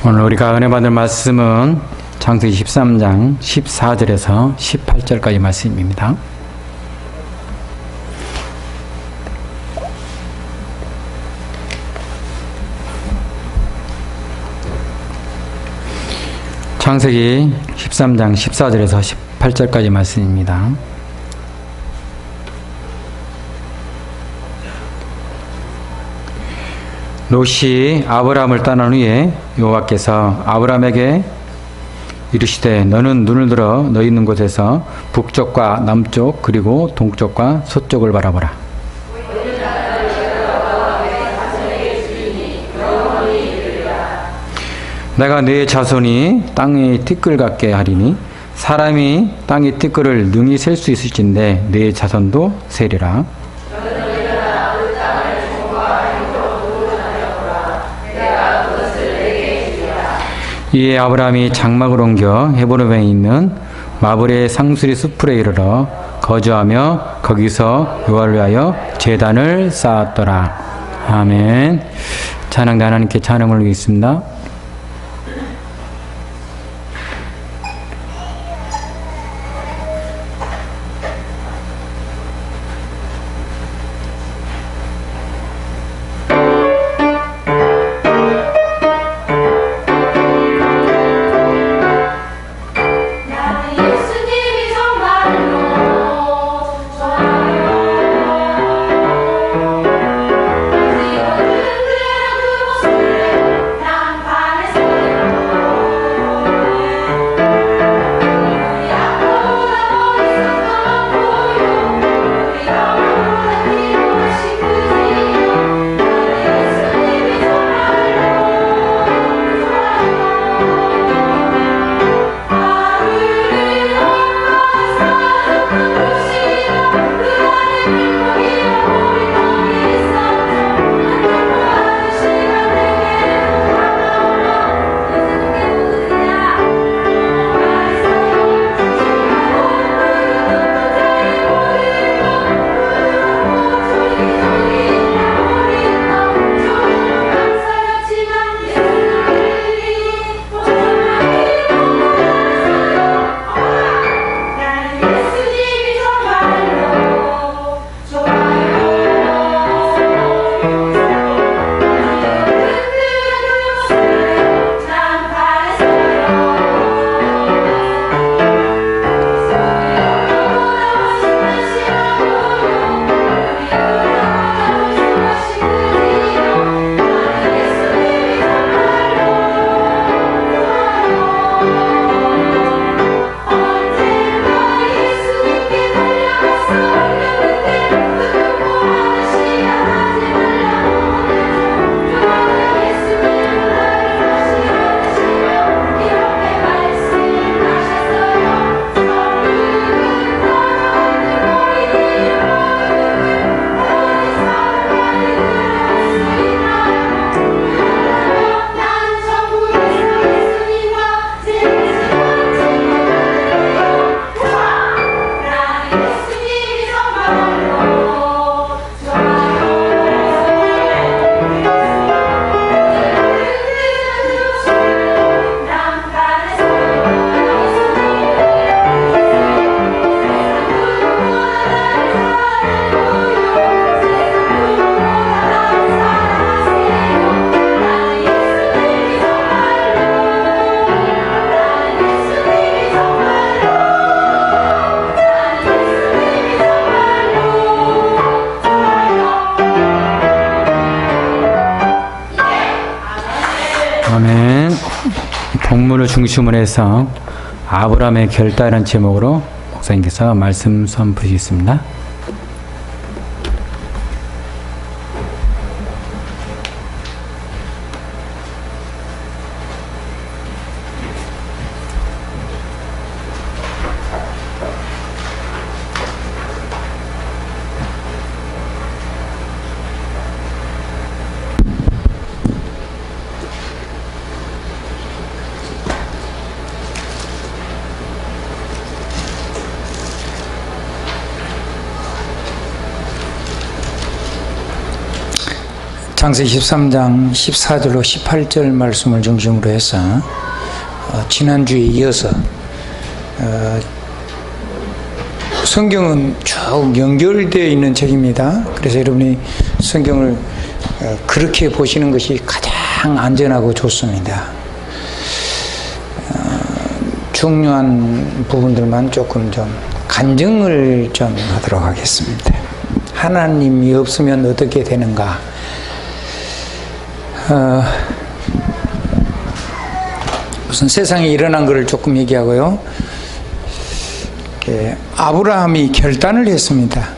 오늘 우리가 은혜 받을 말씀은 창세기 13장 14절에서 18절까지 말씀입니다. 창세기 13장 14절에서 18절까지 말씀입니다. 롯이 아브라함을 떠난 후에 여호와께서 아브라함에게 이르시되 너는 눈을 들어 너 있는 곳에서 북쪽과 남쪽 그리고 동쪽과 서쪽을 바라보라. 내가 네 자손이 땅의 티끌 같게 하리니 사람이 땅의 티끌을 능히 셀 수 있을진데 네 자손도 세리라. 이에 아브라함이 장막을 옮겨 헤브론에 있는 마브레 상수리 숲으로 이르러 거주하며 거기서 여호와를 위하여 제단을 쌓았더라. 아멘. 찬양대 하나님께 찬양을 올리겠습니다. 아멘. 본문을 중심으로 해서 아브라함의 결단이라는 제목으로 목사님께서 말씀 선포하시겠습니다. 창세기 13장 14절로 18절 말씀을 중심으로 해서 지난주에 이어서 성경은 쭉 연결되어 있는 책입니다. 그래서 여러분이 성경을 그렇게 보시는 것이 가장 안전하고 좋습니다. 중요한 부분들만 조금 좀 간증을 좀 하도록 하겠습니다. 하나님이 없으면 어떻게 되는가? 우선 세상에 일어난 것을 조금 얘기하고요. 아브라함이 결단을 했습니다.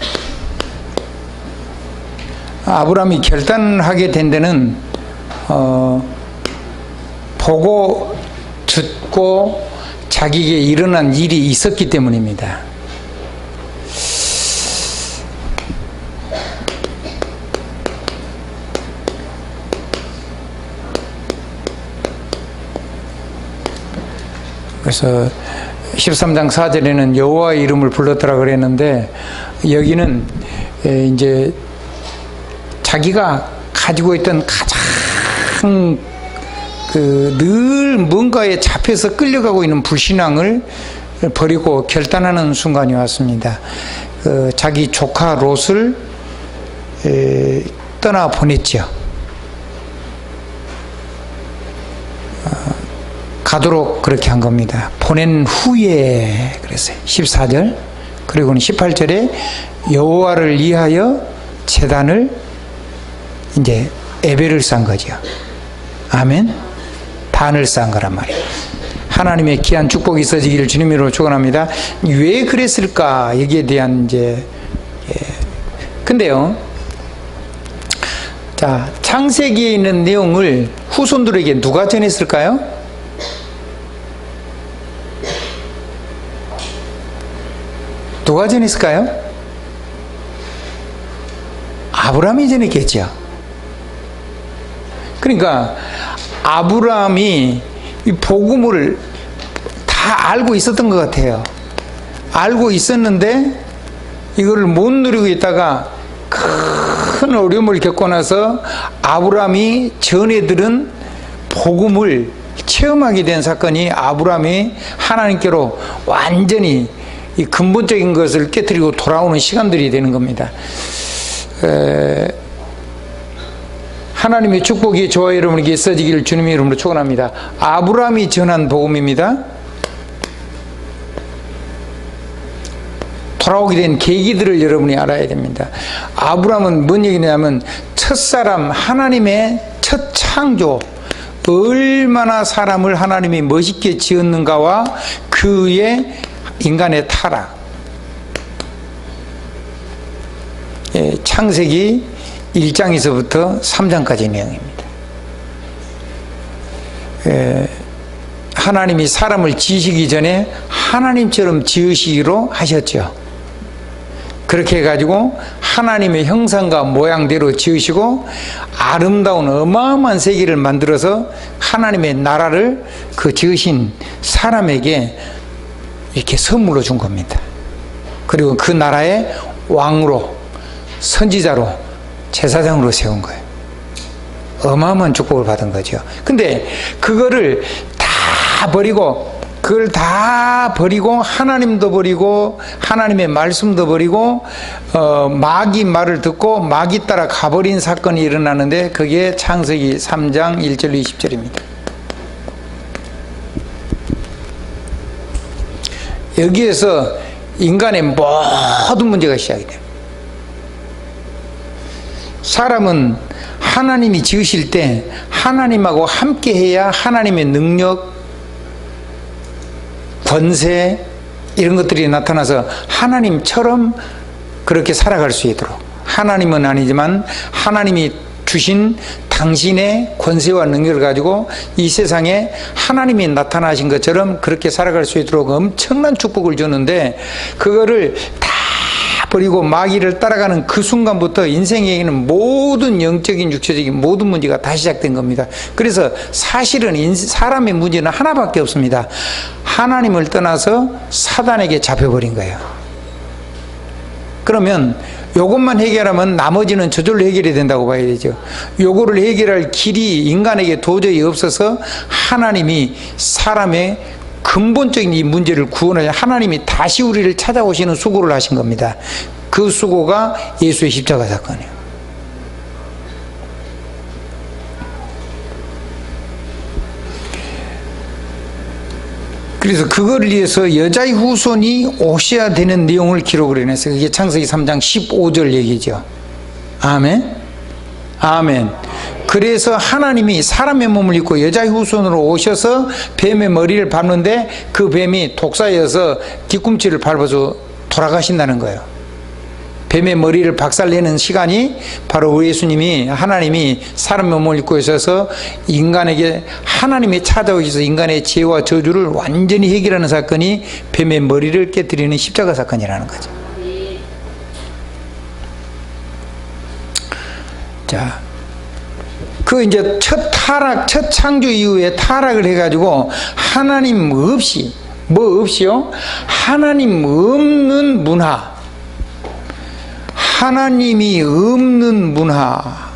아브라함이 결단하게 된 데는 보고 듣고 자기에게 일어난 일이 있었기 때문입니다. 그래서 13장 4절에는 여호와의 이름을 불렀더라 그랬는데, 여기는 이제 자기가 가지고 있던 가장 늘 뭔가에 잡혀서 끌려가고 있는 불신앙을 버리고 결단하는 순간이 왔습니다. 자기 조카 롯을 떠나 보냈죠. 가도록 그렇게 한 겁니다. 보낸 후에 그랬어요. 14절. 그리고는 18절에 여호와를 위하여 제단을 이제 에벨을 쌓은 거죠. 아멘. 단을 쌓은 거란 말이에요. 하나님의 귀한 축복이 있어지기를 주님으로 축원합니다. 왜 그랬을까? 여기에 대한 이제 근데요. 자, 창세기에 있는 내용을 후손들에게 누가 전했을까요? 누가 전했을까요? 아브라함이 전했겠죠. 그러니까 아브라함이 이 복음을 다 알고 있었던 것 같아요. 알고 있었는데 이거를 못 누리고 있다가 큰 어려움을 겪고 나서 아브라함이 전해 들은 복음을 체험하게 된 사건이 아브라함이 하나님께로 완전히 이 근본적인 것을 깨뜨리고 돌아오는 시간들이 되는 겁니다. 하나님의 축복이 저와 여러분에게 있어지기를 주님의 이름으로 축원합니다. 아브라함이 전한 복음입니다. 돌아오게 된 계기들을 여러분이 알아야 됩니다. 아브라함은 뭔 얘기냐면 첫사람, 하나님의 첫 창조, 얼마나 사람을 하나님이 멋있게 지었는가와 그의 인간의 타락. 창세기 1장에서부터 3장까지 내용입니다. 하나님이 사람을 지으시기 전에 하나님처럼 지으시기로 하셨죠. 그렇게 해가지고 하나님의 형상과 모양대로 지으시고 아름다운 어마어마한 세계를 만들어서 하나님의 나라를 그 지으신 사람에게 이렇게 선물로 준 겁니다. 그리고 그 나라의 왕으로, 선지자로, 제사장으로 세운 거예요. 어마어마한 축복을 받은 거죠. 근데 그거를 다 버리고, 그걸 다 버리고 하나님도 버리고 하나님의 말씀도 버리고 마귀 말을 듣고 마귀 따라 가버린 사건이 일어나는데, 그게 창세기 3장 1절 20절입니다. 여기에서 인간의 모든 문제가 시작이 돼요. 사람은 하나님이 지으실 때 하나님하고 함께 해야 하나님의 능력, 권세 이런 것들이 나타나서 하나님처럼 그렇게 살아갈 수 있도록, 하나님은 아니지만 하나님이 주신 당신의 권세와 능력을 가지고 이 세상에 하나님이 나타나신 것처럼 그렇게 살아갈 수 있도록 엄청난 축복을 주는데, 그거를 다 버리고 마귀를 따라가는 그 순간부터 인생에게는 모든 영적인 육체적인 모든 문제가 다 시작된 겁니다. 그래서 사실은 사람의 문제는 하나밖에 없습니다. 하나님을 떠나서 사단에게 잡혀버린 거예요. 그러면 요것만 해결하면 나머지는 저절로 해결이 된다고 봐야 되죠. 요거를 해결할 길이 인간에게 도저히 없어서 하나님이 사람의 근본적인 이 문제를 구원하려 하나님이 다시 우리를 찾아오시는 수고를 하신 겁니다. 그 수고가 예수의 십자가 사건이에요. 그래서 그걸 위해서 여자의 후손이 오셔야 되는 내용을 기록을 해냈어요. 그게 창세기 3장 15절 얘기죠. 아멘. 아멘. 그래서 하나님이 사람의 몸을 입고 여자의 후손으로 오셔서 뱀의 머리를 밟는데 그 뱀이 독사여서 뒤꿈치를 밟아서 돌아가신다는 거예요. 뱀의 머리를 박살내는 시간이 바로 우리 예수님이 하나님이 사람의 몸을 입고 있어서 인간에게 하나님이 찾아오셔서 인간의 죄와 저주를 완전히 해결하는 사건이 뱀의 머리를 깨뜨리는 십자가 사건이라는 거죠. 자, 그 이제 첫 타락, 첫 창조 이후에 타락을 해가지고 하나님 없이, 뭐 없이요? 하나님 없는 문화, 하나님이 없는 문화,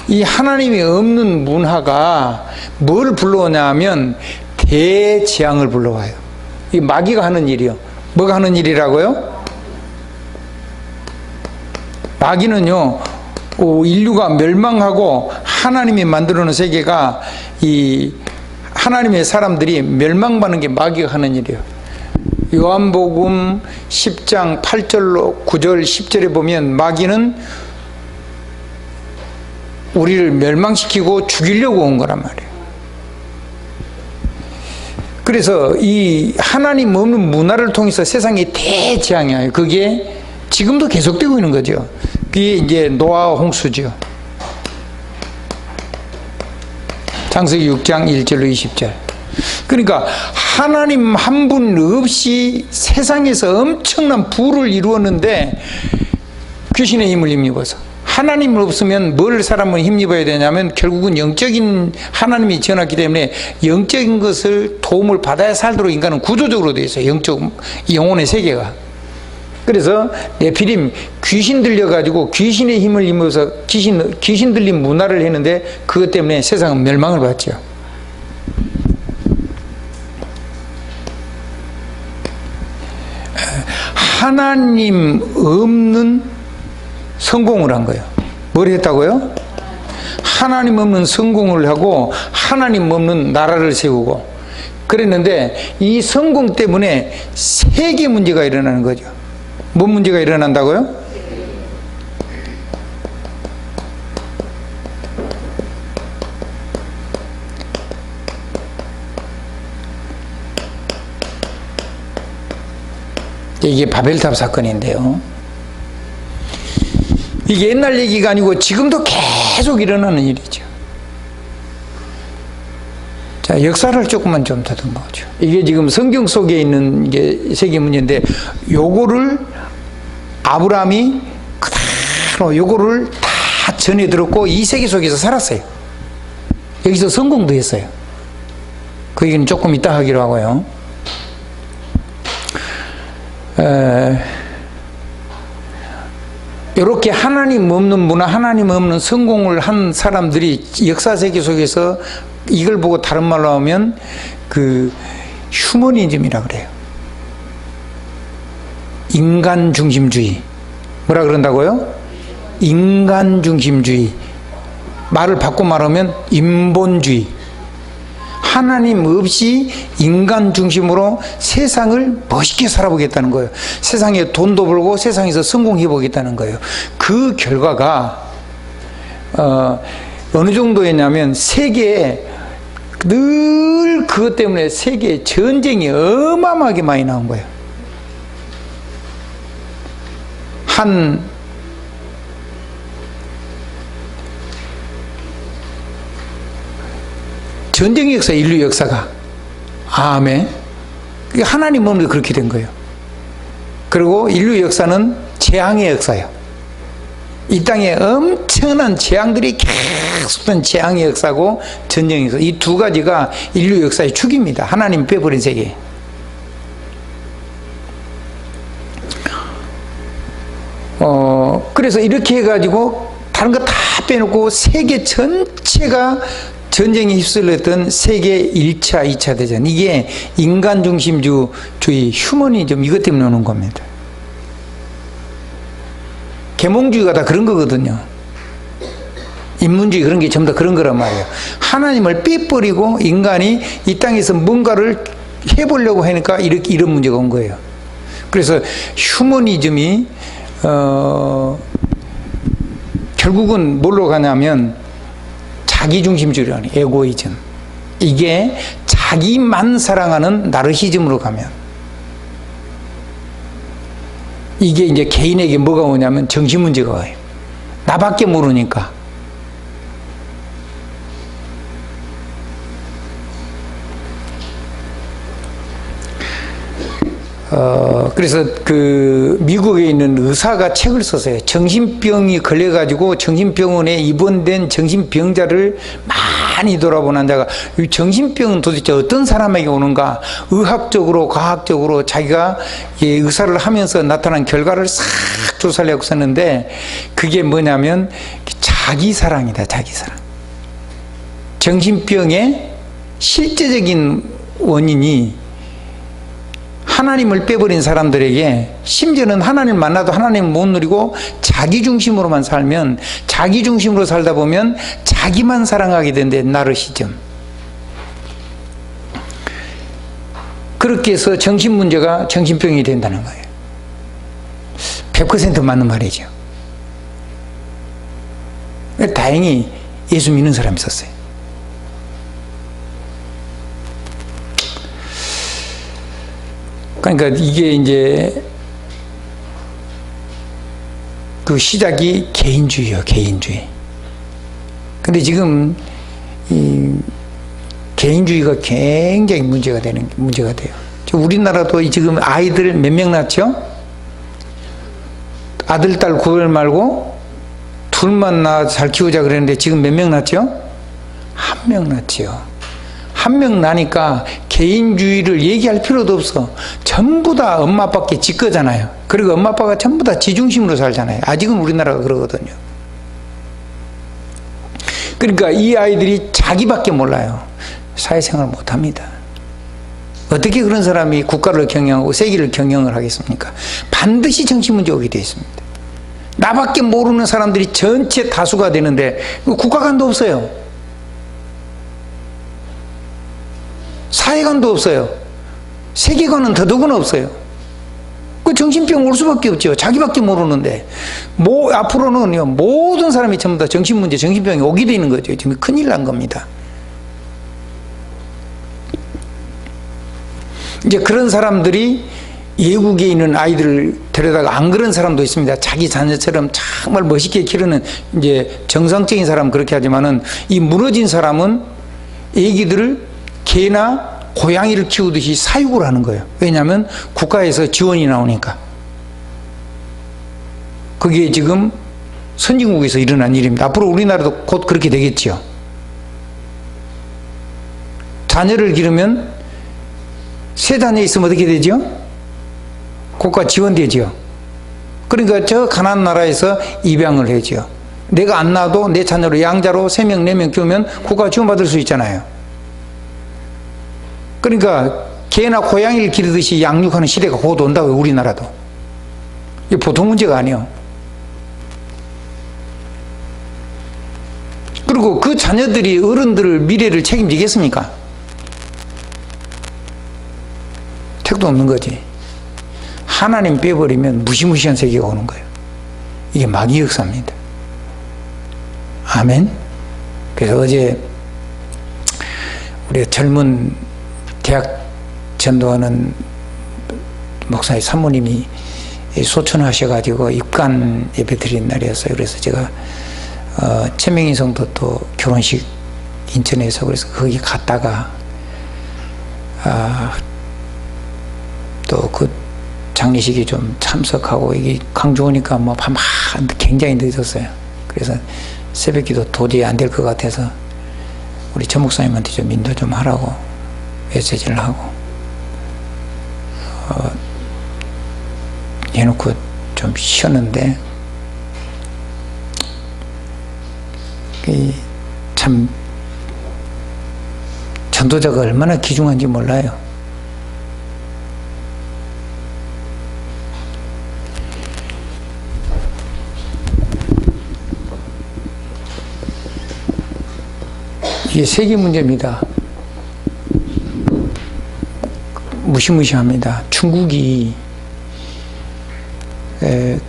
이 하나님이 없는 문화가 뭘 불러오냐면 대재앙을 불러와요. 이 마귀가 하는 일이요. 뭐가 하는 일이라고요? 마귀는요, 인류가 멸망하고 하나님이 만들어 놓은 세계가 이 하나님의 사람들이 멸망받는 게 마귀가 하는 일이에요. 요한복음 10장 8절로 9절 10절에 보면 마귀는 우리를 멸망시키고 죽이려고 온 거란 말이에요. 그래서 이 하나님 없는 문화를 통해서 세상이 대재앙이에요. 그게 지금도 계속되고 있는 거죠. 그게 이제 노아와 홍수죠. 창세기 6장 1절로 20절. 그러니까 하나님 한 분 없이 세상에서 엄청난 부를 이루었는데 귀신의 힘을 힘입어서, 하나님 없으면 뭘 사람은 힘입어야 되냐면 결국은 영적인 하나님이 지어놨기 때문에 영적인 것을 도움을 받아야 살도록 인간은 구조적으로 되어 있어요. 영혼의 세계가. 그래서 네피림 귀신 들려가지고 귀신의 힘을 입어서 귀신 들린 문화를 했는데 그것 때문에 세상은 멸망을 받죠. 하나님 없는 성공을 한 거예요. 뭘 했다고요? 하나님 없는 성공을 하고 하나님 없는 나라를 세우고 그랬는데 이 성공 때문에 세계 문제가 일어나는 거죠. 뭔 문제가 일어난다고요? 이게 바벨탑 사건인데요. 이게 옛날 얘기가 아니고 지금도 계속 일어나는 일이죠. 자, 역사를 조금만 좀 더듬어 보죠. 이게 지금 성경 속에 있는 게 세계 문제인데 요거를 아브라함이 그대로 요거를 다 전해 들었고 이 세계 속에서 살았어요. 여기서 성공도 했어요. 그 얘기는 조금 이따 하기로 하고요. 이렇게 하나님 없는 문화, 하나님 없는 성공을 한 사람들이 역사 세계 속에서 이걸 보고 다른 말로 하면 그 휴머니즘이라 그래요. 인간 중심주의. 뭐라 그런다고요? 인간 중심주의. 말을 바꿔 말하면 인본주의. 하나님 없이 인간 중심으로 세상을 멋있게 살아보겠다는 거예요. 세상에 돈도 벌고 세상에서 성공해 보겠다는 거예요. 그 결과가 어느 정도였냐면 세계에 늘 그것 때문에 세계에 전쟁이 어마어마하게 많이 나온 거예요. 전쟁의 역사, 인류 역사가. 아멘. 하나님 없는데 그렇게 된 거예요. 그리고 인류 역사는 재앙의 역사예요. 이 땅에 엄청난 재앙들이 계속된 재앙의 역사고 전쟁의 역사. 이 두 가지가 인류 역사의 축입니다. 하나님 빼버린 세계. 그래서 이렇게 해가지고 다른 거 다 빼놓고 세계 전체가 전쟁에 휩쓸렸던 세계 1차, 2차 대전, 이게 인간 중심주의, 휴머니즘, 이것 때문에 오는 겁니다. 계몽주의가 다 그런 거거든요. 인문주의 그런 게 전부 다 그런 거란 말이에요. 하나님을 빼버리고 인간이 이 땅에서 뭔가를 해보려고 하니까 이런 문제가 온 거예요. 그래서 휴머니즘이 결국은 뭘로 가냐면 자기중심주의라는 에고이즘, 이게 자기만 사랑하는 나르시즘으로 가면, 이게 이제 개인에게 뭐가 오냐면 정신문제가 와요. 나밖에 모르니까. 그래서 그 미국에 있는 의사가 책을 썼어요. 정신병이 걸려가지고 정신병원에 입원된 정신병자를 많이 돌아보는 자가, 이 정신병은 도대체 어떤 사람에게 오는가, 의학적으로 과학적으로 자기가 의사를 하면서 나타난 결과를 싹 조사를 하고 썼는데, 그게 뭐냐면 자기사랑이다. 자기사랑. 정신병의 실제적인 원인이 하나님을 빼버린 사람들에게, 심지어는 하나님을 만나도 하나님을 못 누리고 자기중심으로만 살면, 자기중심으로 살다 보면 자기만 사랑하게 된대. 나르시즘. 그렇게 해서 정신문제가 정신병이 된다는 거예요. 100% 맞는 말이죠. 다행히 예수 믿는 사람이 있었어요. 그러니까 이게 이제 그 시작이 개인주의예요. 개인주의. 근데 지금 이 개인주의가 굉장히 문제가 돼요. 우리나라도 지금 아이들 몇 명 낳죠? 아들, 딸 구별 말고 둘만 낳아 잘 키우자 그랬는데 지금 몇 명 낳죠? 한 명 낳지요. 한 명 나니까 개인주의를 얘기할 필요도 없어. 전부 다 엄마 아빠께 지 거잖아요. 그리고 엄마 아빠가 전부 다 지중심으로 살잖아요. 아직은 우리나라가 그러거든요. 그러니까 이 아이들이 자기밖에 몰라요. 사회생활을 못합니다. 어떻게 그런 사람이 국가를 경영하고 세계를 경영을 하겠습니까? 반드시 정신문제 오게 되어 있습니다. 나밖에 모르는 사람들이 전체 다수가 되는데 국가관도 없어요. 사회관도 없어요. 세계관은 더더구나 없어요. 그 정신병 올 수밖에 없죠. 자기밖에 모르는데. 앞으로는요, 모든 사람이 전부 다 정신문제, 정신병이 오게 되는 거죠. 지금 큰일 난 겁니다. 이제 그런 사람들이 외국에 있는 아이들을 데려다가, 안 그런 사람도 있습니다. 자기 자녀처럼 정말 멋있게 기르는, 이제 정상적인 사람은 그렇게 하지만은, 이 무너진 사람은 애기들을 개나 고양이를 키우듯이 사육을 하는 거예요. 왜냐하면 국가에서 지원이 나오니까. 그게 지금 선진국에서 일어난 일입니다. 앞으로 우리나라도 곧 그렇게 되겠지요. 자녀를 기르면 세 자녀 있으면 어떻게 되죠? 국가 지원되죠. 그러니까 저 가난한 나라에서 입양을 해죠. 내가 안 낳아도 내 자녀로 양자로 3명, 4명 키우면 국가 지원받을 수 있잖아요. 그러니까 개나 고양이를 기르듯이 양육하는 시대가 곧 온다고요. 우리나라도. 이게 보통 문제가 아니에요. 그리고 그 자녀들이 어른들을, 미래를 책임지겠습니까? 택도 없는 거지. 하나님 빼버리면 무시무시한 세계가 오는 거예요. 이게 마귀 역사입니다. 아멘. 그래서 어제 우리 젊은 대학 전도하는 목사의 사모님이 소천하셔가지고 입관 예배 드린 날이었어요. 그래서 제가 최명희 성도 또 결혼식 인천에서, 그래서 거기 갔다가 또 그 장례식이 좀 참석하고, 이게 광주 오니까 뭐 밤 굉장히 늦었어요. 그래서 새벽기도 도저히 안 될 것 같아서 우리 전 목사님한테 좀 인도 좀 하라고 메시지를 하고 해놓고 좀 쉬었는데, 참 전도자가 얼마나 귀중한지 몰라요. 이게 세계 문제입니다. 무시무시합니다. 중국이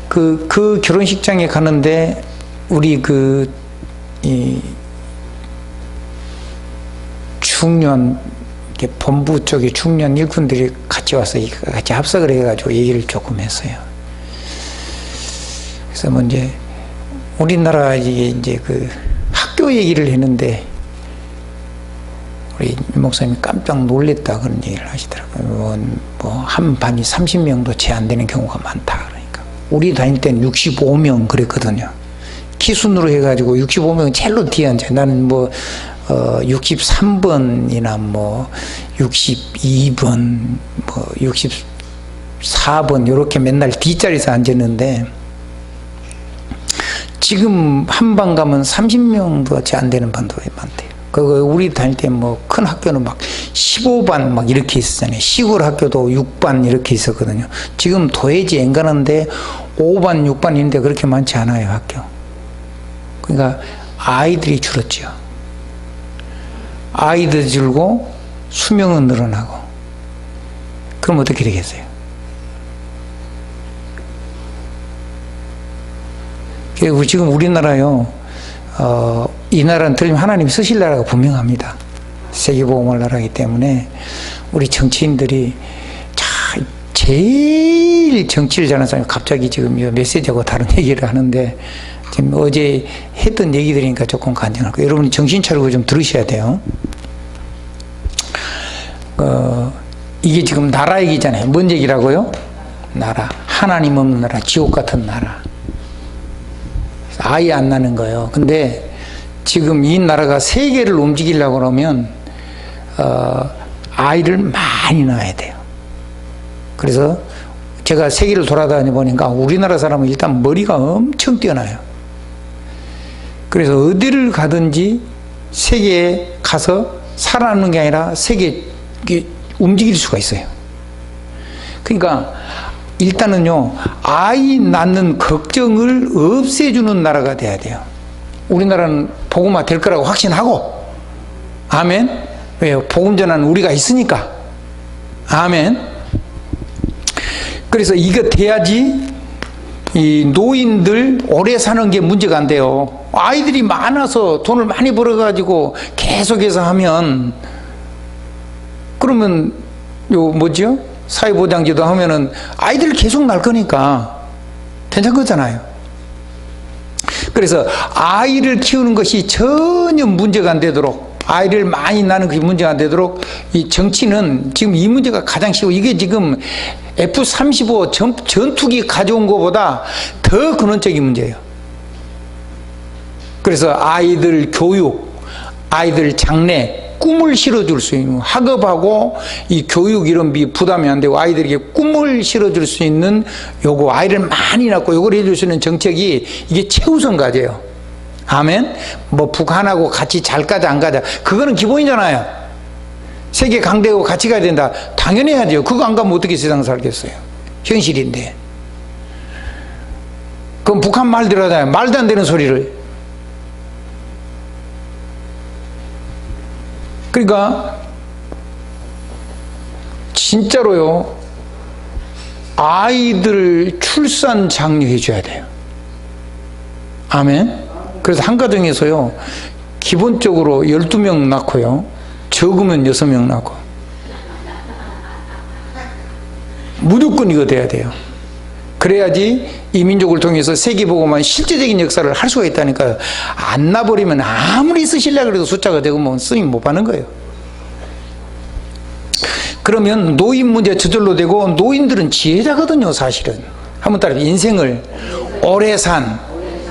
그 결혼식장에 가는데 우리 이 중년 본부 쪽에 중년 일꾼들이 같이 와서 같이 합석을 해가지고 얘기를 조금 했어요. 그래서 뭐 이제 우리나라 이제 그 학교 얘기를 했는데 우리 목사님이 깜짝 놀랬다 그런 얘기를 하시더라고요. 뭐 한 반이 30명도 채 안 되는 경우가 많다. 그러니까 우리 다닐 때는 65명 그랬거든요. 키순으로 해가지고 65명 첼로 뒤에 앉아. 나는 뭐 63번이나 뭐 62번, 뭐 64번 이렇게 맨날 뒷자리에서 앉았는데 지금 한 반 가면 30명도 채 안 되는 반도 많대요. 우리 다닐 때 뭐 큰 학교는 막 15반 막 이렇게 있었잖아요. 시골 학교도 6반 이렇게 있었거든요. 지금 도해지 엔간한데 5반, 6반인데 그렇게 많지 않아요, 학교. 그러니까 아이들이 줄었죠. 아이들 줄고 수명은 늘어나고. 그럼 어떻게 되겠어요? 그리고 지금 우리나라요, 이 나라는 들리면 하나님이 쓰실 나라가 분명합니다. 세계복음을 나라이기 때문에 우리 정치인들이 제일 정치를 잘하는 사람이 갑자기 지금 메시지하고 다른 얘기를 하는데 지금 어제 했던 얘기들이니까 조금 간증하고 여러분이 정신 차리고 좀 들으셔야 돼요. 이게 지금 나라 얘기잖아요. 뭔 얘기라고요? 나라. 하나님 없는 나라, 지옥 같은 나라. 아예 안 나는 거예요. 근데 지금 이 나라가 세계를 움직이려고 그러면 아이를 많이 낳아야 돼요. 그래서 제가 세계를 돌아다니 보니까 우리나라 사람은 일단 머리가 엄청 뛰어나요. 그래서 어디를 가든지 세계에 가서 살아남는 게 아니라 세계에 움직일 수가 있어요. 그러니까 일단은요, 아이 낳는 걱정을 없애주는 나라가 돼야 돼요. 우리나라는 복음화 될 거라고 확신하고, 아멘. 왜요? 복음 전하는 우리가 있으니까. 아멘. 그래서 이거 돼야지 이 노인들 오래 사는 게 문제가 안 돼요. 아이들이 많아서 돈을 많이 벌어가지고 계속해서 하면, 그러면 요 뭐죠? 사회보장제도 하면은 아이들 계속 낳을 거니까 괜찮거잖아요. 그래서 아이를 키우는 것이 전혀 문제가 안 되도록, 아이를 많이 낳는 것이 문제가 안 되도록 이 정치는 지금 이 문제가 가장 쉬워. 이게 지금 F-35 전투기 가져온 것보다 더 근원적인 문제예요. 그래서 아이들 교육, 아이들 장래, 꿈을 실어줄 수 있는, 학업하고 이 교육 이런 부담이 안 되고 아이들에게 꿈을 실어줄 수 있는 요거, 아이를 많이 낳고 요걸 해줄 수 있는 정책이 이게 최우선 과제예요. 아멘. 뭐 북한하고 같이 잘 가자 안 가자 그거는 기본이잖아요. 세계 강대하고 같이 가야 된다, 당연히 해야 돼요. 그거 안 가면 어떻게 세상 살겠어요? 현실인데. 그럼 북한 말 들어야 말도 안 되는 소리를. 그러니까 진짜로요, 아이들 출산 장려해 줘야 돼요. 아멘. 그래서 한 가정에서요, 기본적으로 12명 낳고요, 적으면 6명 낳고, 무조건 이거 돼야 돼요. 그래야지 이 민족을 통해서 세계보고만 실제적인 역사를 할 수가 있다니까요. 안 나버리면 아무리 쓰시려고 해도 숫자가 되고 뭐 쓰임 못 받는 거예요. 그러면 노인 문제 저절로 되고, 노인들은 지혜자거든요, 사실은. 한번 따라 인생을 오래 산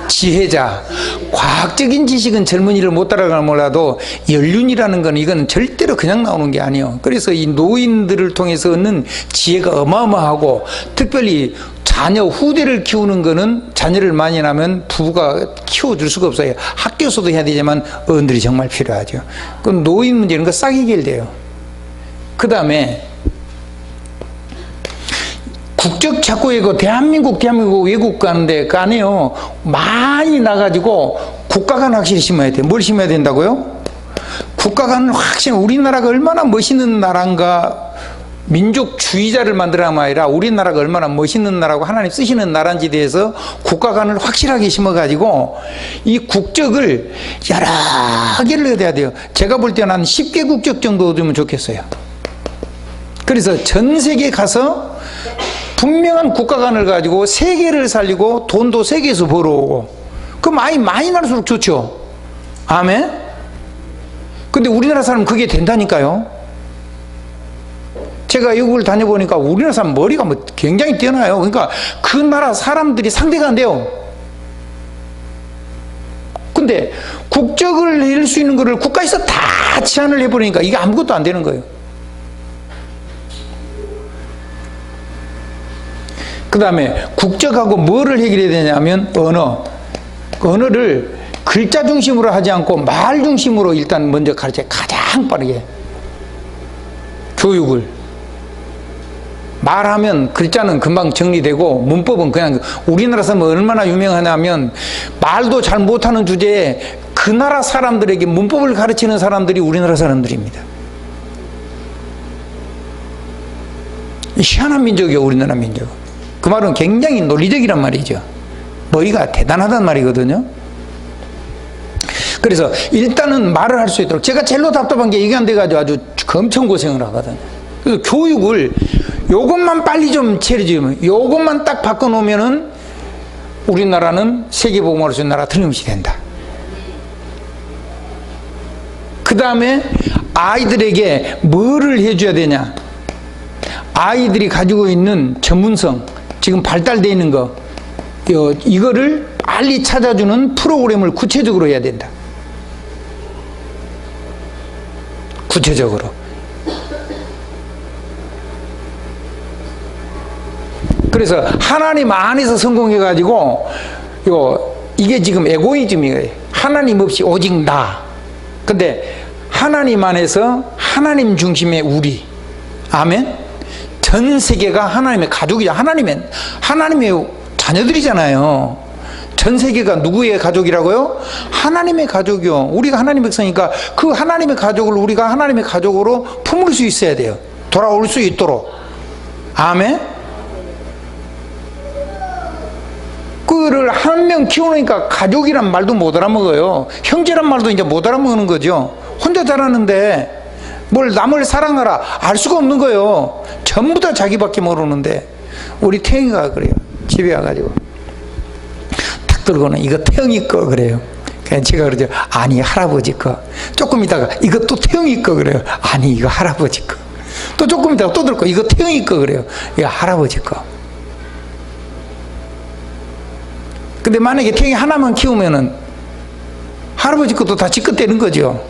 지혜자, 과학적인 지식은 젊은이를 못 따라가는 몰라도 연륜이라는 건 이건 절대로 그냥 나오는 게 아니에요. 그래서 이 노인들을 통해서 얻는 지혜가 어마어마하고, 특별히 자녀 후대를 키우는 거는 자녀를 많이 낳으면 부부가 키워줄 수가 없어요. 학교에서도 해야 되지만 어른들이 정말 필요하죠. 그럼 노인 문제 이런 거 싹 해결돼요. 그 다음에 국적 찾고 이거 대한민국 외국 가는데 가네요. 많이 나가지고 국가관 확실히 심어야 돼. 뭘 심어야 된다고요? 국가관은 확실히 우리나라가 얼마나 멋있는 나라인가, 민족주의자를 만들어가 아니라 우리나라가 얼마나 멋있는 나라고 하나님 쓰시는 나라인지 대해서 국가관을 확실하게 심어가지고 이 국적을 여러 개를 얻어야 돼요. 제가 볼 때는 한 10개 국적 정도 얻으면 좋겠어요. 그래서 전 세계 가서 분명한 국가관을 가지고 세계를 살리고 돈도 세계에서 벌어오고, 그 많이 날수록 좋죠. 아멘? 근데 우리나라 사람은 그게 된다니까요. 제가 외국을 다녀보니까 우리나라 사람 머리가 뭐 굉장히 뛰어나요. 그러니까 그 나라 사람들이 상대가 안 돼요. 근데 국적을 낼 수 있는 거를 국가에서 다 제한을 해버리니까 이게 아무것도 안 되는 거예요. 그 다음에 국적하고 뭐를 해결해야 되냐면 언어를 글자 중심으로 하지 않고 말 중심으로 일단 먼저 가르쳐야 가장 빠르게. 교육을 말하면 글자는 금방 정리되고 문법은 그냥, 우리나라 사람은 얼마나 유명하냐면 말도 잘 못하는 주제에 그 나라 사람들에게 문법을 가르치는 사람들이 우리나라 사람들입니다. 희한한 민족이에요, 우리나라 민족. 그 말은 굉장히 논리적이란 말이죠. 머리가 대단하단 말이거든요. 그래서 일단은 말을 할 수 있도록, 제가 제일로 답답한 게 이게 안 돼가지고 아주 엄청 고생을 하거든요. 그래서 교육을 요것만 빨리 좀 체리지면, 요것만 딱 바꿔놓으면은 우리나라는 세계복음으로 준 나라 틀림없이 된다. 그 다음에 아이들에게 뭐를 해줘야 되냐. 아이들이 가지고 있는 전문성, 지금 발달되어 있는 거, 이거를 빨리 찾아주는 프로그램을 구체적으로 해야 된다. 구체적으로. 그래서 하나님 안에서 성공해가지고, 이게 지금 에고이즘이에요. 하나님 없이 오직 나. 근데 하나님 안에서 하나님 중심의 우리. 아멘? 전 세계가 하나님의 가족이야. 하나님의 자녀들이잖아요. 전 세계가 누구의 가족이라고요? 하나님의 가족이요. 우리가 하나님의 백성이니까 그 하나님의 가족을 우리가 하나님의 가족으로 품을 수 있어야 돼요. 돌아올 수 있도록. 아멘? 그를 한 명 키우니까 가족이란 말도 못 알아먹어요. 형제란 말도 이제 못 알아먹는 거죠. 혼자 자라는데 뭘 남을 사랑하라 알 수가 없는 거예요. 전부 다 자기밖에 모르는데. 우리 태영이가 그래요. 집에 와가지고 탁 들고는 이거 태영이 거 그래요. 그냥 제가 그러죠. 아니 할아버지 거. 조금 있다가 이것도 태영이 거 그래요. 아니 이거 할아버지 거. 또 조금 있다가 또 들고 이거 태영이 거 그래요. 이거 할아버지 거. 근데 만약에 태영이 하나만 키우면은 할아버지 것도 다 지껏대는 거죠.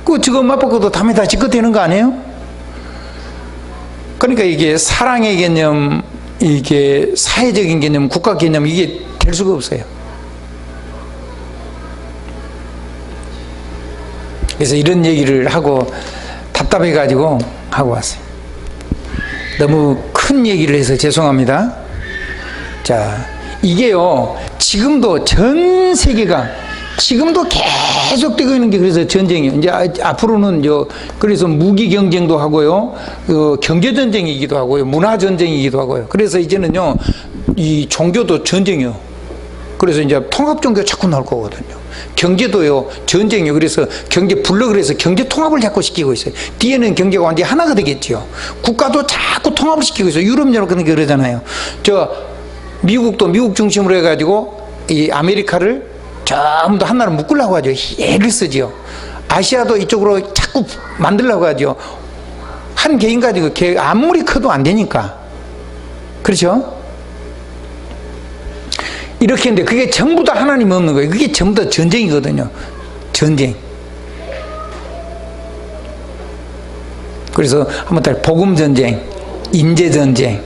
그 지금 엄마 아빠 것도 다음에 다 지껏대는 거 아니에요? 그러니까 이게 사랑의 개념, 이게 사회적인 개념, 국가 개념, 이게 될 수가 없어요. 그래서 이런 얘기를 하고 답답해가지고 하고 왔어요. 너무 큰 얘기를 해서 죄송합니다. 자, 이게요, 지금도 전 세계가 지금도 계속되고 있는 게 그래서 전쟁이에요. 이제 앞으로는 그래서 무기 경쟁도 하고요, 경제 전쟁이기도 하고요, 문화 전쟁이기도 하고요. 그래서 이제는요, 이 종교도 전쟁이요. 그래서 이제 통합 종교 자꾸 나올 거거든요. 경제도요, 전쟁이요. 그래서 경제 블록을 해서 경제 통합을 자꾸 시키고 있어요. 뒤에는 경제가 완전히 하나가 되겠죠. 국가도 자꾸 통합을 시키고 있어요. 유럽연합 그런 게 그러잖아요. 미국도 미국 중심으로 해가지고 이 아메리카를 전부 다 하나로 묶으려고 하죠. 애를 쓰죠. 아시아도 이쪽으로 자꾸 만들려고 하죠. 한 개인 가지고 아무리 커도 안 되니까. 그렇죠? 이렇게 했는데 그게 전부 다 하나님 없는 거예요. 그게 전부 다 전쟁이거든요. 전쟁. 그래서 한번 더 복음 전쟁, 인재 전쟁.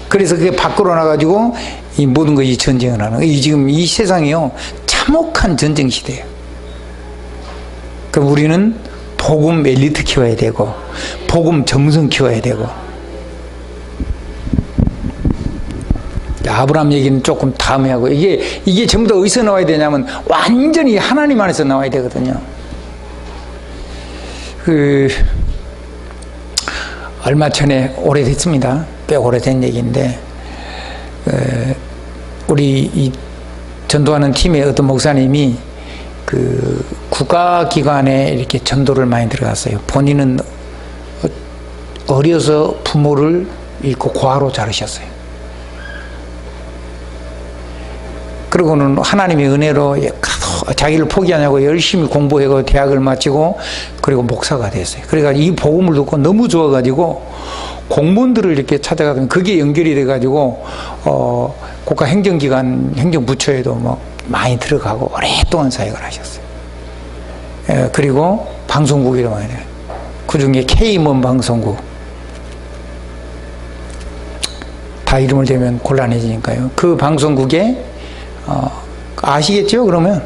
그래서 그게 밖으로 나가지고 이 모든 것이 전쟁을 하는 거예요. 지금 이 세상이요 참혹한 전쟁 시대예요. 그럼 우리는 복음 엘리트 키워야 되고 복음 정성 키워야 되고. 아브라함 얘기는 조금 다음에 하고 이게 전부 다 어디서 나와야 되냐면 완전히 하나님 안에서 나와야 되거든요. 얼마 전에 오래됐습니다. 꽤 오래된 얘기인데 우리 이 전도하는 팀의 어떤 목사님이 그 국가기관에 이렇게 전도를 많이 들어갔어요. 본인은 어려서 부모를 잃고 고아로 자르셨어요. 그러고는 하나님의 은혜로 자기를 포기하냐고 열심히 공부하고 대학을 마치고 그리고 목사가 됐어요. 그러니까 이 복음을 듣고 너무 좋아가지고 공무원들을 이렇게 찾아가면 그게 연결이 돼가지고 국가행정기관 행정부처에도 뭐 많이 들어가고 오랫동안 사역을 하셨어요. 그리고 방송국이라고 해야 돼요. 그 중에 K문 방송국. 다 이름을 대면 곤란해지니까요. 그 방송국에 아시겠죠? 그러면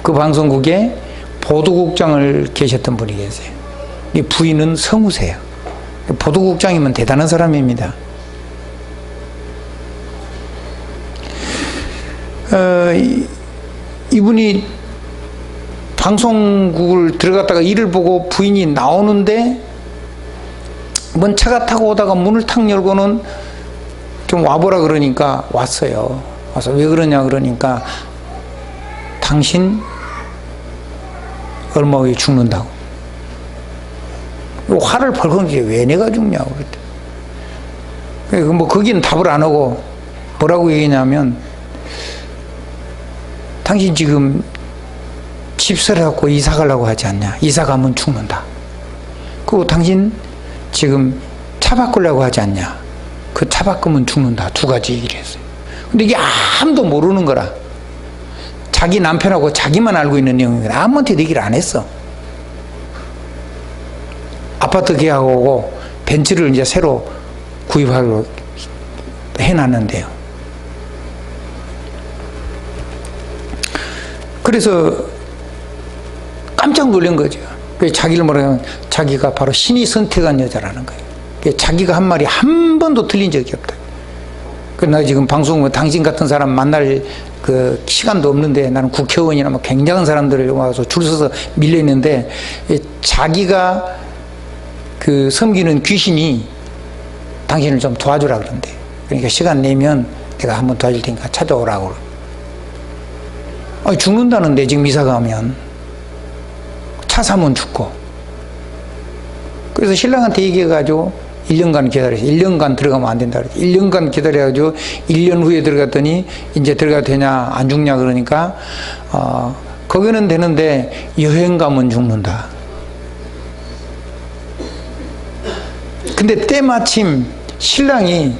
그 방송국에 보도국장을 계셨던 분이 계세요. 이 부인은 성우세요. 보도국장이면 대단한 사람입니다. 이분이 방송국을 들어갔다가 일을 보고 부인이 나오는데 뭔 차가 타고 오다가 문을 탁 열고는 좀 와보라 그러니까 왔어요. 와서 왜 그러냐 그러니까 당신 얼마 후에 죽는다고. 화를 벌컥 이게 왜 내가 죽냐고 그랬대. 뭐 거기는 답을 안 하고 뭐라고 얘기냐면 당신 지금 집세를 갖고 이사 가려고 하지 않냐. 이사 가면 죽는다. 그리고 당신 지금 차 바꾸려고 하지 않냐. 그 차 바꾸면 죽는다. 두 가지 얘기를 했어요. 근데 이게 아무도 모르는 거라. 자기 남편하고 자기만 알고 있는 내용이거든. 아무한테도 얘기를 안 했어. 아파트 계약하고 벤츠를 이제 새로 구입하기로 해놨는데요. 그래서 깜짝 놀란 거죠. 자기를 뭐라면 자기가 바로 신이 선택한 여자라는 거예요. 자기가 한 말이 한 번도 틀린 적이 없다. 나 지금 방송 당신 같은 사람 만날 그 시간도 없는데 나는 국회의원이나 뭐 굉장한 사람들이 와서 줄 서서 밀려 있는데 자기가 그 섬기는 귀신이 당신을 좀 도와주라 그런대. 그러니까 시간 내면 내가 한번 도와줄 테니까 찾아오라고. 죽는다는데 지금 이사 가면 차 사면 죽고. 그래서 신랑한테 얘기해가지고 1년간 기다렸어요. 1년간 들어가면 안 된다 그랬어요. 1년간 기다려가지고 1년 후에 들어갔더니 이제 들어가도 되냐 안 죽냐 그러니까 거기는 되는데 여행 가면 죽는다. 근데 때마침 신랑이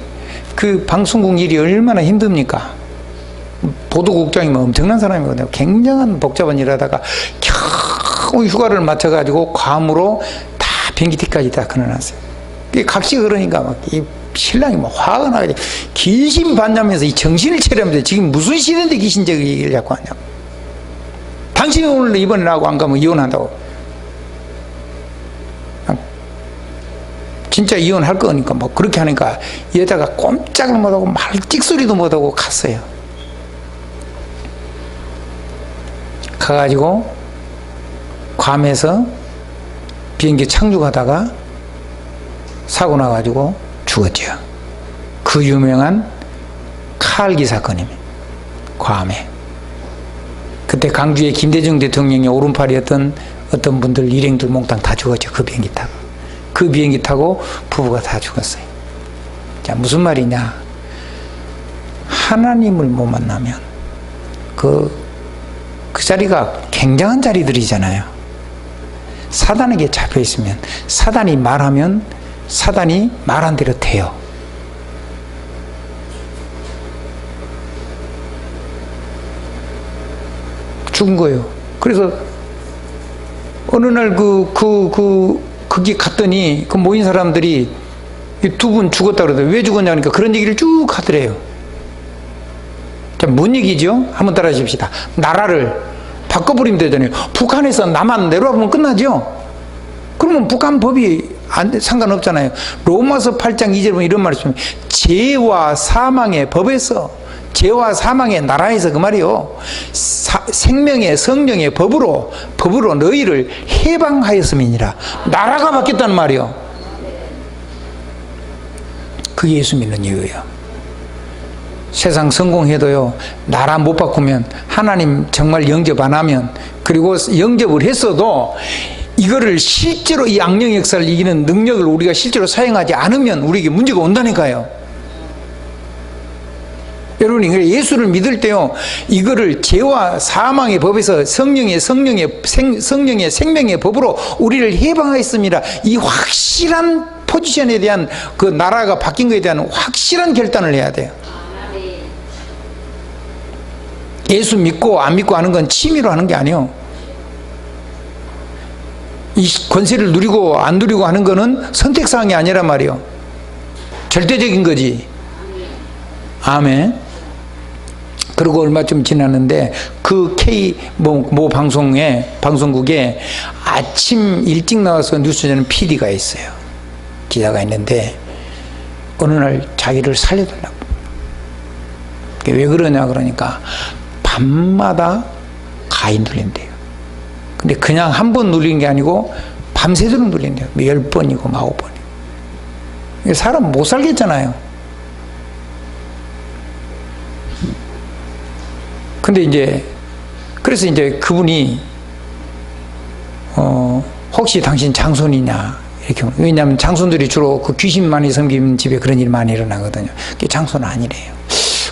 그 방송국 일이 얼마나 힘듭니까? 보도국장이면 엄청난 사람이거든요. 굉장한 복잡한 일 하다가 겨우 휴가를 맞춰가지고 괌으로 다 비행기티까지 다 끊어놨어요. 각시 그러니까 막 이 신랑이 막 화가 나가지고 귀신 반냐면서 이 정신을 차리면서 지금 무슨 시대인데 귀신적 얘기를 자꾸 하냐고. 당신이 오늘 이번에 나하고 안 가면 이혼한다고. 진짜 이혼할 거니까 뭐 그렇게 하니까 여자가 꼼짝을 못하고 말 찍소리도 못하고 갔어요. 가가지고 괌에서 비행기 착륙하다가 사고 나가지고 죽었죠. 그 유명한 칼기 사건입니다. 괌에. 그때 강주에 김대중 대통령의 오른팔이었던 어떤 분들 일행들 몽땅 다 죽었죠. 그 비행기 타고. 그 비행기 타고 부부가 다 죽었어요. 자, 무슨 말이냐. 하나님을 못 만나면 그 자리가 굉장한 자리들이잖아요. 사단에게 잡혀 있으면 사단이 말하면 사단이 말한 대로 돼요. 죽은 거예요. 그래서 어느 날 거기 갔더니 그 모인 사람들이 두 분 죽었다 그러더라고요. 왜 죽었냐니까 그런 얘기를 쭉 하더래요. 자, 뭔 얘기죠? 한번 따라 하십시다. 나라를 바꿔버리면 되잖아요. 북한에서 남한 내려와보면 끝나죠? 그러면 북한 법이 상관없잖아요. 로마서 8장 2절에 보면 이런 말이 있습니다. 죄와 사망의 법에서, 죄와 사망의 나라에서 그 말이요. 생명의 성령의 법으로 너희를 해방하였음이니라. 나라가 바뀌었다는 말이요. 그게 예수 믿는 이유예요. 세상 성공해도요, 나라 못 바꾸면, 하나님 정말 영접 안 하면, 그리고 영접을 했어도 이거를 실제로 이 악령 역사를 이기는 능력을 우리가 실제로 사용하지 않으면 우리에게 문제가 온다니까요. 여러분이 예수를 믿을 때요, 이거를 죄와 사망의 법에서 성령의 생명의 법으로 우리를 해방하였습니다. 이 확실한 포지션에 대한, 그 나라가 바뀐 것에 대한 확실한 결단을 해야 돼요. 예수 믿고 안 믿고 하는 건 취미로 하는 게 아니에요. 이 권세를 누리고 안 누리고 하는 거는 선택사항이 아니란 말이에요. 절대적인 거지. 아멘. 그리고 얼마쯤 지났는데 그 모 방송국에 아침 일찍 나와서 뉴스 전하는 PD가 있어요. 기자가 있는데 어느 날 자기를 살려달라고. 왜 그러냐 그러니까 밤마다 가위 눌린대요. 근데 그냥 한 번 눌린 게 아니고 밤새도록 눌린대요. 10번이고 9번이고. 사람 못 살겠잖아요. 근데 그래서 그분이 혹시 당신 장손이냐 이렇게. 왜냐하면 장손들이 주로 그 귀신 많이 섬기는 집에 그런 일 많이 일어나거든요. 그게 장손은 아니래요.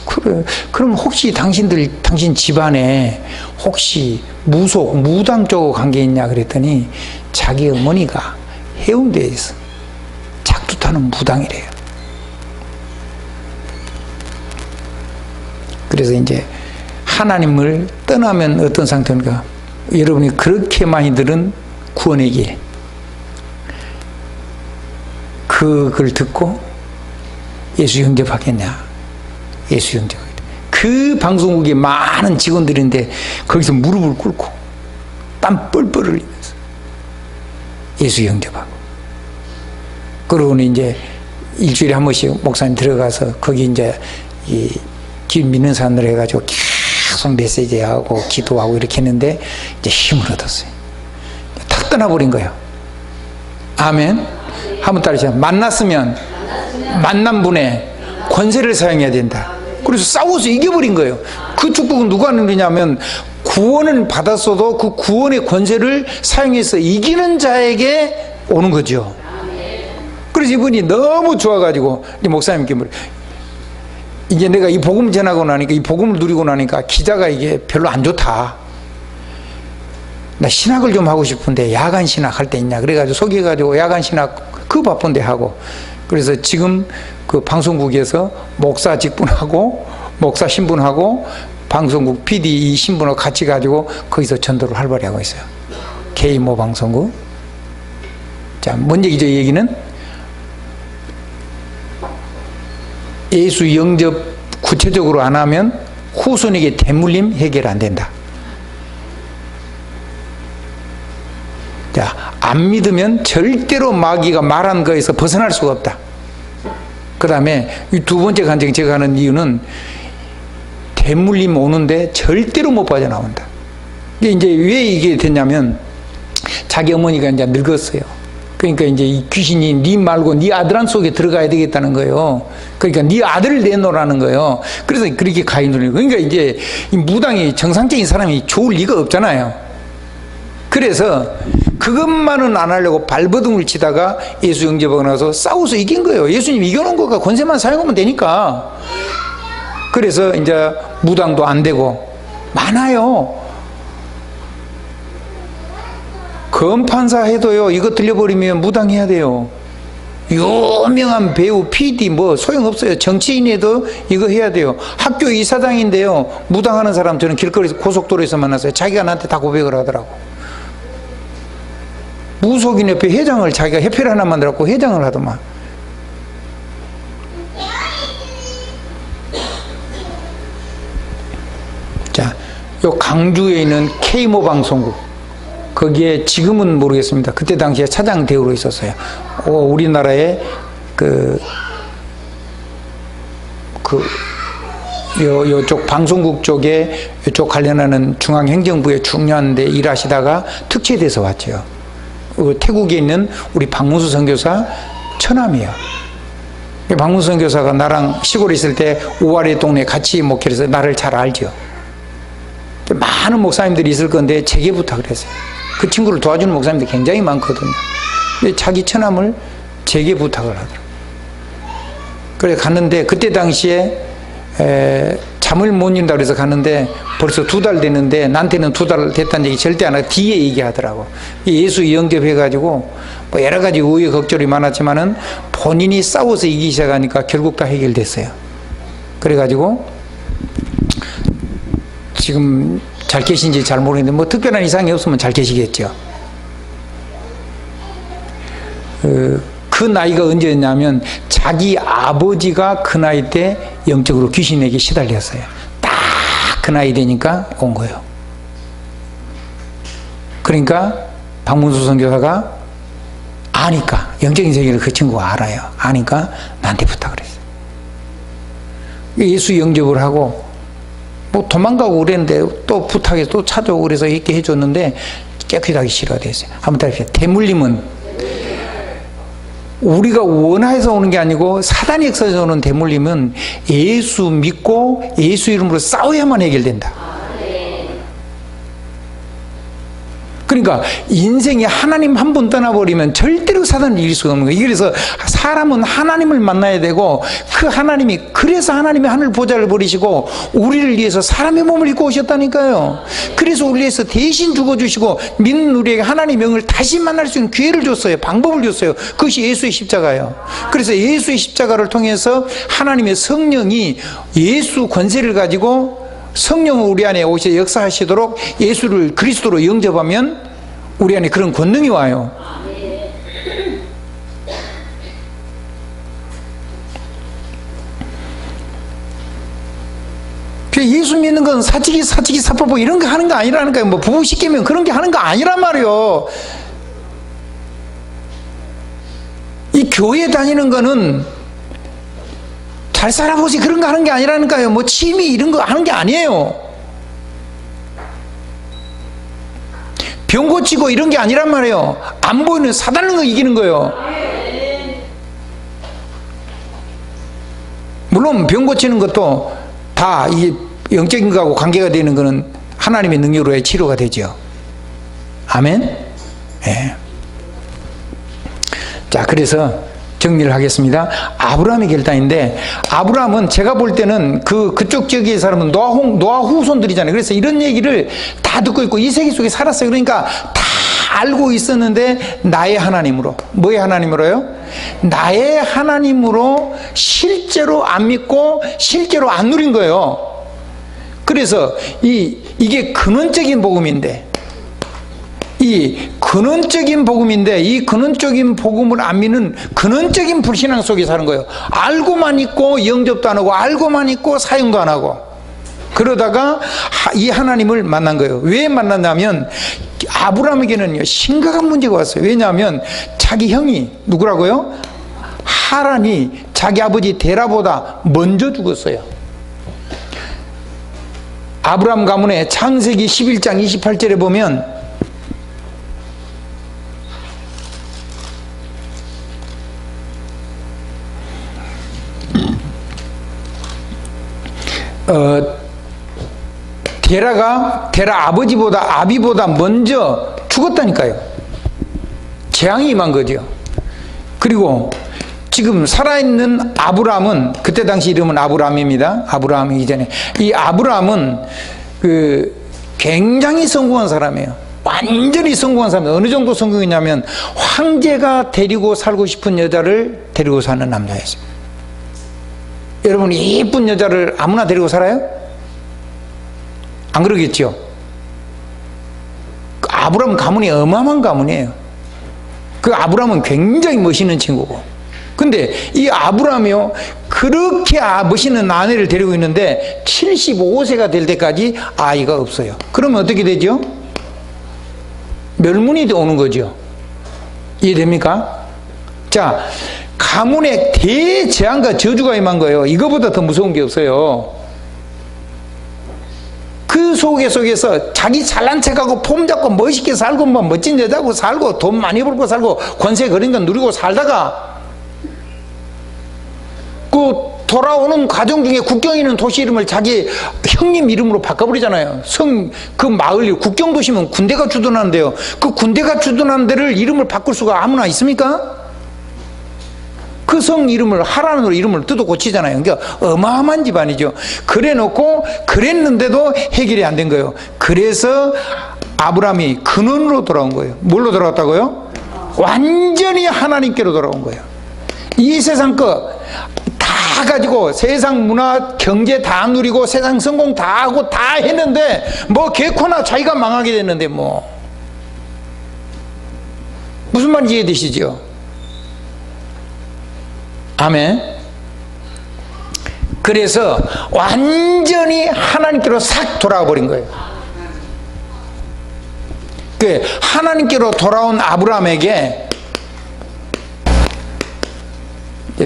그래, 그럼 혹시 당신 집안에 혹시 무당 쪽 관계 있냐 그랬더니 자기 어머니가 해운대에서 작두 타는 무당이래요. 그래서 하나님을 떠나면 어떤 상태인가? 여러분이 그렇게 많이 들은 구원의 길, 그걸 듣고 예수 영접하겠냐? 예수 영접하겠다. 그 방송국에 많은 직원들인데 거기서 무릎을 꿇고 땀 뻘뻘 흘리면서 예수 영접하고, 그러고는 일주일에 한 번씩 목사님 들어가서 거기 길 믿는 사람들 해가지고 계속 메시지하고 기도하고 이렇게 했는데 힘을 얻었어요. 탁 떠나버린 거예요. 아멘. 한번 따라하세요. 만났으면 만난 분의 권세를 사용해야 된다. 그래서 싸워서 이겨버린 거예요. 그 축복은 누가 누리냐면 구원을 받았어도 그 구원의 권세를 사용해서 이기는 자에게 오는 거죠. 그래서 이분이 너무 좋아가지고 목사님께 내가 이 복음 전하고 나니까, 이 복음을 누리고 나니까 기자가 이게 별로 안 좋다. 나 신학을 좀 하고 싶은데 야간 신학 할 때 있냐 그래가지고 소개해가지고 야간 신학 그 바쁜데 하고. 그래서 지금 그 방송국에서 목사 직분하고 목사 신분하고 방송국 PD 이 신분하고 같이 가지고 거기서 전도를 활발히 하고 있어요. K모 방송국. 자, 뭔 얘기죠? 이 얘기는 예수 영접 구체적으로 안 하면 후손에게 대물림 해결 안 된다. 자, 안 믿으면 절대로 마귀가 말한 거에서 벗어날 수가 없다. 그 다음에 이 두 번째 간증 제가 하는 이유는 대물림 오는데 절대로 못 빠져나온다. 이게 왜 이게 됐냐면 자기 어머니가 늙었어요. 그러니까 이 귀신이 네 말고 네 아들 속에 들어가야 되겠다는 거예요. 그러니까 네 아들을 내놓으라는 거예요. 그래서 그렇게 가위 눌리고. 그러니까 이 무당이 정상적인 사람이 좋을 리가 없잖아요. 그래서 그것만은 안 하려고 발버둥을 치다가 예수 영접하고 나서 싸워서 이긴 거예요. 예수님 이겨놓은 거가 권세만 사용하면 되니까. 그래서 무당도 안 되고 많아요. 검판사 해도요, 이거 들려버리면 무당해야 돼요. 유명한 배우, PD 뭐 소용없어요. 정치인에도 이거 해야 돼요. 학교 이사장인데요. 무당하는 사람 저는 길거리에서 고속도로에서 만났어요. 자기가 나한테 다 고백을 하더라고. 무속인협회 회장을 자기가 협회를 하나 만들었고 회장을 하더만. 자, 요 강주에 있는 K모 방송국, 거기에 지금은 모르겠습니다. 그때 당시에 차장 대우로 있었어요. 우리나라의 요쪽 방송국 쪽에 요쪽 관련하는 중앙행정부의 중요한 데 일하시다가 특채돼서 왔죠. 태국에 있는 우리 박문수 선교사 처남이에요. 박문수 선교사가 나랑 시골에 있을 때 오아리 동네 같이 목회해서 나를 잘 알죠. 많은 목사님들이 있을 건데 제게 부탁을 했어요. 그 친구를 도와주는 목사님들이 굉장히 많거든요. 근데 자기 처남을 제게 부탁을 하더라고요. 그래 갔는데 그때 당시에 잠을 못 이룬다고 해서 갔는데 벌써 2달 됐는데 나한테는 2달 됐다는 얘기 절대 안 하고 뒤에 얘기하더라고. 예수 영접해가지고 뭐 여러 가지 우여곡절이 많았지만은 본인이 싸워서 이기기 시작하니까 결국 다 해결됐어요. 그래가지고 지금 잘 계신지 잘 모르겠는데 뭐 특별한 이상이 없으면 잘 계시겠죠. 그 나이가 언제였냐면 자기 아버지가 그 나이 때 영적으로 귀신에게 시달렸어요. 딱 그 나이 되니까 온 거예요. 그러니까 박문수 선교사가 아니까, 영적인 세계를 그 친구가 알아요. 아니까 나한테 부탁을 했어요. 예수 영접을 하고 뭐 도망가고 그랬는데 또 부탁해서 또 찾아오고 그래서 이렇게 해줬는데 깨끗하게 치료됐어요. 한번 따라해보세요. 대물림은 우리가 원하에서 오는 게 아니고 사단이 역사에서 오는 대물림은 예수 믿고 예수 이름으로 싸워야만 해결된다. 그러니까 인생에 하나님 한 번 떠나버리면 절대로 사단을 이길 수가 없는 거예요. 그래서 사람은 하나님을 만나야 되고 그 하나님이, 그래서 하나님이 하늘 보좌를 버리시고 우리를 위해서 사람의 몸을 입고 오셨다니까요. 그래서 우리를 위해서 대신 죽어주시고 믿는 우리에게 하나님의 영을 다시 만날 수 있는 기회를 줬어요. 방법을 줬어요. 그것이 예수의 십자가예요. 그래서 예수의 십자가를 통해서 하나님의 성령이 예수 권세를 가지고 성령을 우리 안에 오셔 역사하시도록 예수를 그리스도로 영접하면 우리 안에 그런 권능이 와요. 예수 믿는 건 사치기 사포포 이런 거 하는 거 아니라는 거예요. 뭐 부부 시키면 그런 게 하는 거 아니란 말이에요. 이 교회 다니는 거는 잘 살아보지 그런 거 하는 게 아니라니까요. 뭐 취미 이런 거 하는 게 아니에요. 병 고치고 이런 게 아니란 말이에요. 안 보이는 사단을 이기는 거예요. 물론 병 고치는 것도 다 이 영적인 거하고 관계가 되는 거는 하나님의 능력으로의 치료가 되죠. 아멘. 네. 자, 그래서 정리를 하겠습니다. 아브라함의 결단인데, 아브라함은 제가 볼 때는 그쪽 지역의 사람은 노아 후손들이잖아요. 그래서 이런 얘기를 다 듣고 있고 이 세계 속에 살았어요. 그러니까 다 알고 있었는데 나의 하나님으로, 뭐의 하나님으로요? 나의 하나님으로 실제로 안 믿고 실제로 안 누린 거예요. 그래서 이게 근원적인 복음인데, 이 근원적인 복음인데 이 근원적인 복음을 안 믿는 근원적인 불신앙 속에 사는 거예요. 알고만 있고 영접도 안 하고 알고만 있고 사용도 안 하고 그러다가 이 하나님을 만난 거예요. 왜 만났냐면 아브라함에게는요 심각한 문제가 왔어요. 왜냐하면 자기 형이 누구라고요? 하란이 자기 아버지 데라보다 먼저 죽었어요. 아브라함 가문의 창세기 11장 28절에 보면 데라 아비보다 먼저 죽었다니까요. 재앙이 임한 거죠. 그리고 지금 살아있는 아브라함은, 그때 당시 이름은 아브라함입니다. 아브라함이기 전에 이 아브라함은 굉장히 성공한 사람이에요. 완전히 성공한 사람이 어느 정도 성공이냐면 황제가 데리고 살고 싶은 여자를 데리고 사는 남자였어요. 여러분, 이쁜 여자를 아무나 데리고 살아요? 안 그러겠죠? 아브라함 가문이 어마어마한 가문이에요. 그 아브라함은 굉장히 멋있는 친구고, 근데 이 아브라함이요, 그렇게 멋있는 아내를 데리고 있는데 75세가 될 때까지 아이가 없어요. 그러면 어떻게 되죠? 멸문이 오는 거죠. 이해됩니까? 자, 가문에 대재앙과 저주가 임한 거예요. 이거보다 더 무서운 게 없어요. 그 속에서 자기 잘난 척하고 폼 잡고 멋있게 살고 뭐 멋진 여자고 살고 돈 많이 벌고 살고 권세 그런 거 누리고 살다가 그 돌아오는 과정 중에 국경 있는 도시 이름을 자기 형님 이름으로 바꿔버리잖아요. 그 마을 국경 도시면 군대가 주둔하는데요, 그 군대가 주둔하는 데를 이름을 바꿀 수가 아무나 있습니까? 그 성 이름을 하라는 이름을 뜯어 고치잖아요. 그러니까 어마어마한 집안이죠. 그래 놓고 그랬는데도 해결이 안 된 거예요. 그래서 아브라함이 근원으로 돌아온 거예요. 뭘로 돌아왔다고요? 완전히 하나님께로 돌아온 거예요. 이 세상 거 다 가지고 세상 문화 경제 다 누리고 세상 성공 다 하고 다 했는데 뭐 개코나 자기가 망하게 됐는데 뭐 무슨 말인지 이해되시죠? 아멘. 그래서 완전히 하나님께로 싹 돌아와 버린 거예요. 그 하나님께로 돌아온 아브라함에게,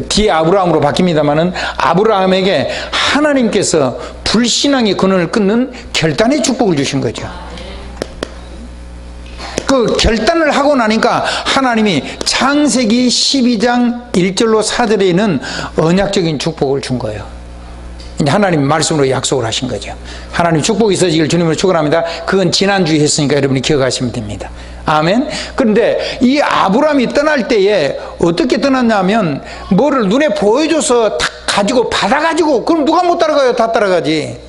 뒤에 아브라함으로 바뀝니다만은, 아브라함에게 하나님께서 불신앙의 근원을 끊는 결단의 축복을 주신 거죠. 그 결단을 하고 나니까 하나님이 창세기 12장 1절로 4절에 있는 언약적인 축복을 준 거예요. 이제 하나님 말씀으로 약속을 하신 거죠. 하나님 축복이 있어지길 주님으로 축원합니다. 그건 지난주에 했으니까 여러분이 기억하시면 됩니다. 아멘. 그런데 이 아브라함이 떠날 때에 어떻게 떠났냐면, 뭐를 눈에 보여줘서 탁 가지고 받아가지고, 그럼 누가 못 따라가요? 다 따라가지.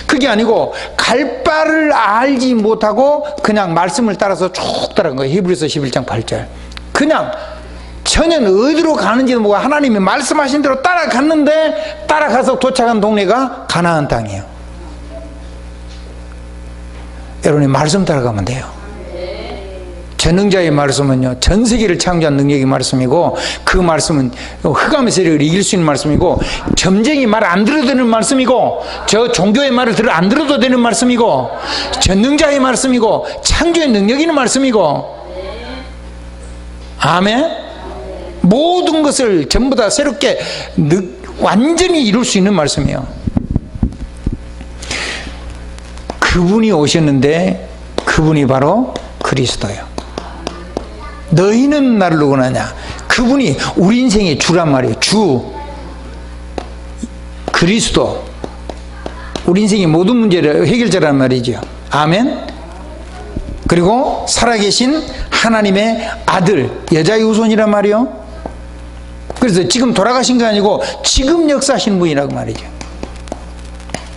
그게 아니고 갈 바를 알지 못하고 그냥 말씀을 따라서 쭉 따라간 거예요. 히브리서 11장 8절. 그냥 전혀 어디로 가는지도 모르고 하나님이 말씀하신 대로 따라갔는데, 따라가서 도착한 동네가 가나안 땅이에요. 여러분이 말씀 따라가면 돼요. 전능자의 말씀은요, 전 세계를 창조한 능력의 말씀이고, 그 말씀은 흑암의 세력을 이길 수 있는 말씀이고, 점쟁이 말 안 들어도 되는 말씀이고, 저 종교의 말을 안 들어도 되는 말씀이고, 전능자의 말씀이고, 창조의 능력 있는 말씀이고, 아멘. 모든 것을 전부 다 새롭게 완전히 이룰 수 있는 말씀이에요. 그분이 오셨는데, 그분이 바로 그리스도예요. 너희는 나를 누구 하냐? 그분이 우리 인생의 주란 말이에요. 주 그리스도, 우리 인생의 모든 문제를 해결자란 말이죠. 아멘. 그리고 살아계신 하나님의 아들, 여자의 후손이란 말이요. 그래서 지금 돌아가신 게 아니고 지금 역사하신 분이라고 말이죠.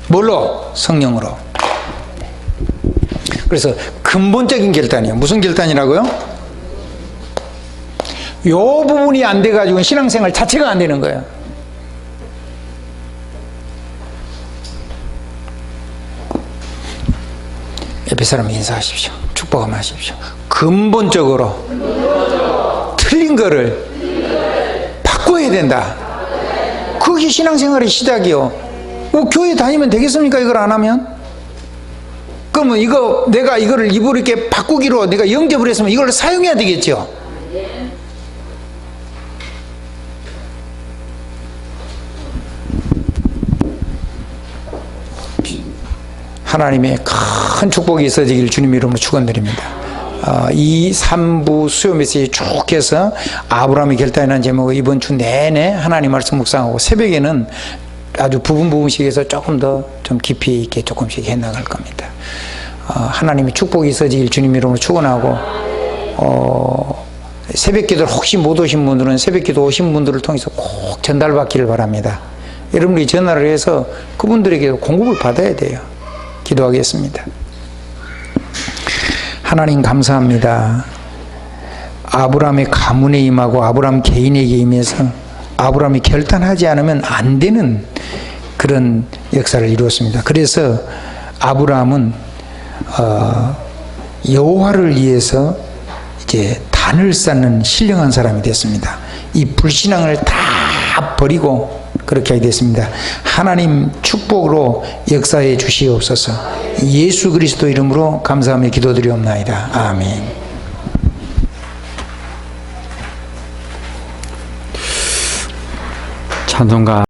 뭘로? 성령으로. 그래서 근본적인 결단이에요. 무슨 결단이라고요? 이 부분이 안 돼가지고 신앙생활 자체가 안 되는 거예요. 옆에 사람 인사하십시오. 축복하면 하십시오. 근본적으로 틀린 거를 바꿔야 된다. 그게 신앙생활의 시작이요. 교회 다니면 되겠습니까? 이걸 안 하면? 그러면 내가 이거를 입으로 이렇게 바꾸기로 내가 영접을 했으면 이걸 사용해야 되겠죠. 하나님의 큰 축복이 있어지길 주님 이름으로 축원드립니다. 이 3부 수요 메시지 쭉 해서 아브라함이 결단이라는 제목으로 이번 주 내내 하나님 말씀 묵상하고, 새벽에는 아주 부분씩 해서 조금 더 좀 깊이 있게 조금씩 해나갈 겁니다. 하나님의 축복이 있어지길 주님 이름으로 축원하고, 새벽기도를 혹시 못 오신 분들은 새벽기도 오신 분들을 통해서 꼭 전달받기를 바랍니다. 여러분들이 전화를 해서 그분들에게 공급을 받아야 돼요. 기도하겠습니다. 하나님 감사합니다. 아브라함의 가문에 임하고 아브라함 개인에게 임해서 아브라함이 결단하지 않으면 안 되는 그런 역사를 이루었습니다. 그래서 아브라함은 여호와를 위해서 이제 단을 쌓는 신령한 사람이 됐습니다. 이 불신앙을 다 버리고 그렇게 하게 됐습니다. 하나님 축복으로 역사해 주시옵소서. 예수 그리스도 이름으로 감사하며 기도드리옵나이다. 아멘. 찬송가